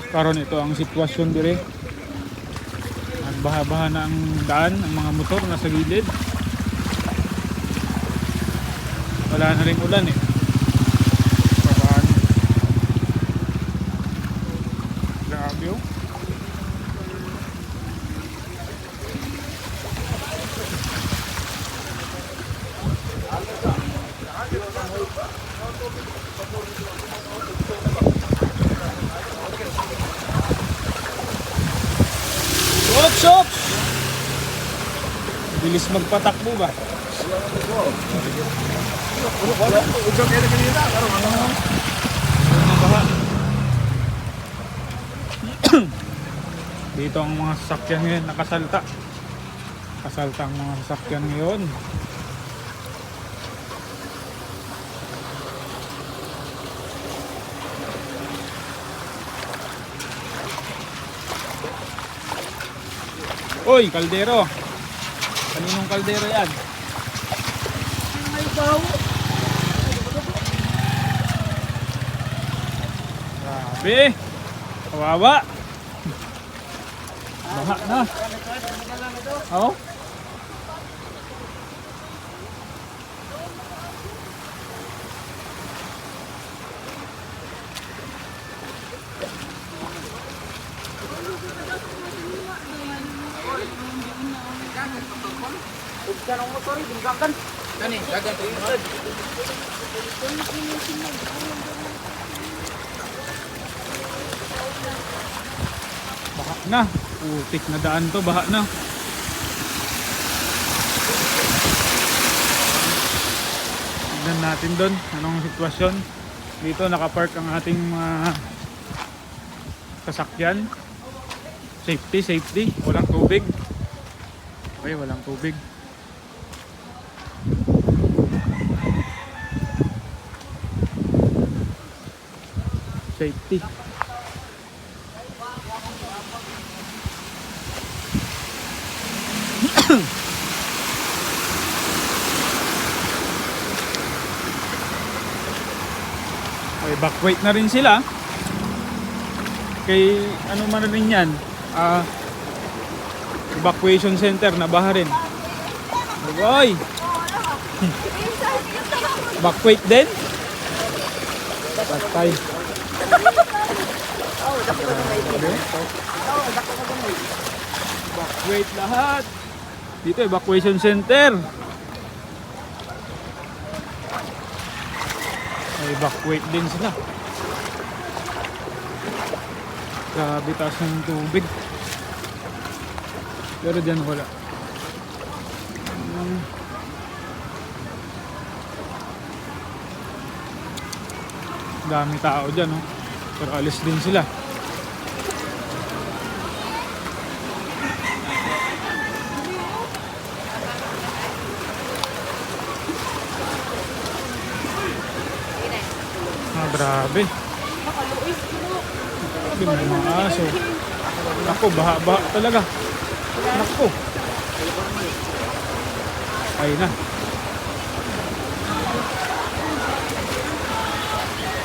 Karon ito ang sitwasyon dire. Nagbaha-baha na ang daan, ang mga motor nasa gilid. Wala na rin ulan eh. Paraan. Grabe oh. Ops! Bilis magpatakbo ba? Dito ang mga sasakyan ngayon nakasalta. Kasalta ang mga sasakyan ngayon. Oy, kaldero. Kaninong kaldero yan? Grabe. Kawawa. Baha na. Oh. Kanang motor yung gagan. Kani, gagan to yung Baha na. Putik na daan to, baha na. Tignan natin doon anong sitwasyon. Dito nakapark ang ating sasakyan. Safety. Walang tubig. Okay, walang tubig. Safety. Okay, backweight na rin sila. Kay ano man rin yan, evacuation center na baha rin. Oy! Backweight din? Patay. Backweight lahat. Dito evacuation center. May backweight din sila. Grabe taas ng tubig. Pero dyan wala. Dami tao dyan, oh. Pero alis din sila. Grabe. Grabe mga aso. Ako, baha-baha talaga. Nako. Ay na.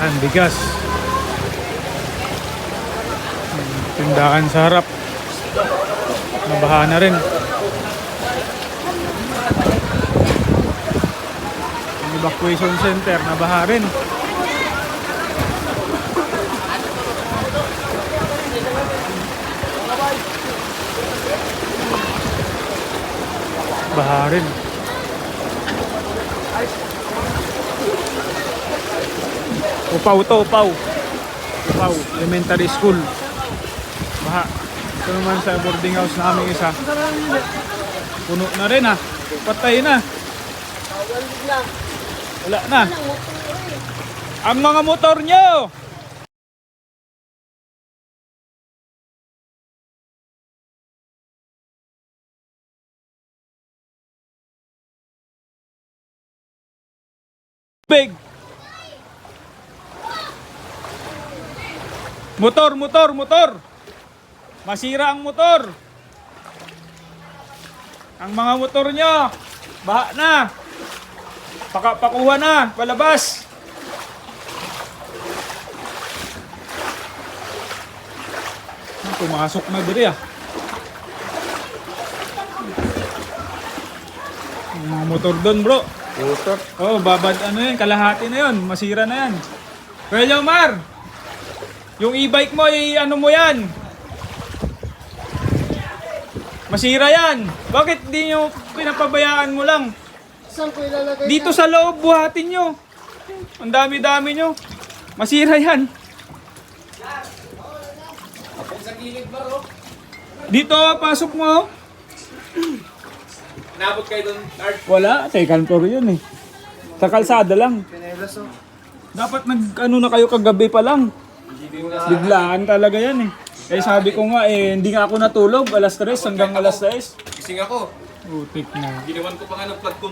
Ang bigas. Tindahan sa harap. Nabaha na rin. Ang evacuation center, nabaha rin. Baha rin. Upaw to, Upaw. Upaw, elementary school. Baha. Ito naman sa boarding house namin isa. Puno na rin ah. Patay na. Wala na. Ang mga motor nyo! Big. Motor. Masira ang motor. Ang mga motor nyo, baha na. Pakuha na, palabas. pumasok na diri ah. Yung mga motor doon bro. Motor. Oh, babad ano yan, kalahati na yun, masira na yan. Kuya Omar, yung e-bike mo, ano mo yan? Masira yan. Bakit di nyo pinapabayaan mo lang? Saan ko ilalagay? Dito sa loob, buhatin nyo. Ang dami-dami nyo. Masira yan. Sa gilid bro. Dito, pasok mo. Nabot kayo doon, Lard. Wala, second floor yun eh. Sa kalsada lang. Pinelas oh. Dapat ano na kayo kagabi pa lang. Biglaan talaga yan eh. Eh sabi ko nga hindi nga ako natulog. Alas 3 hanggang alas 6. Gising ako. Utik na. Ginawan ko pa nga ng plug ko.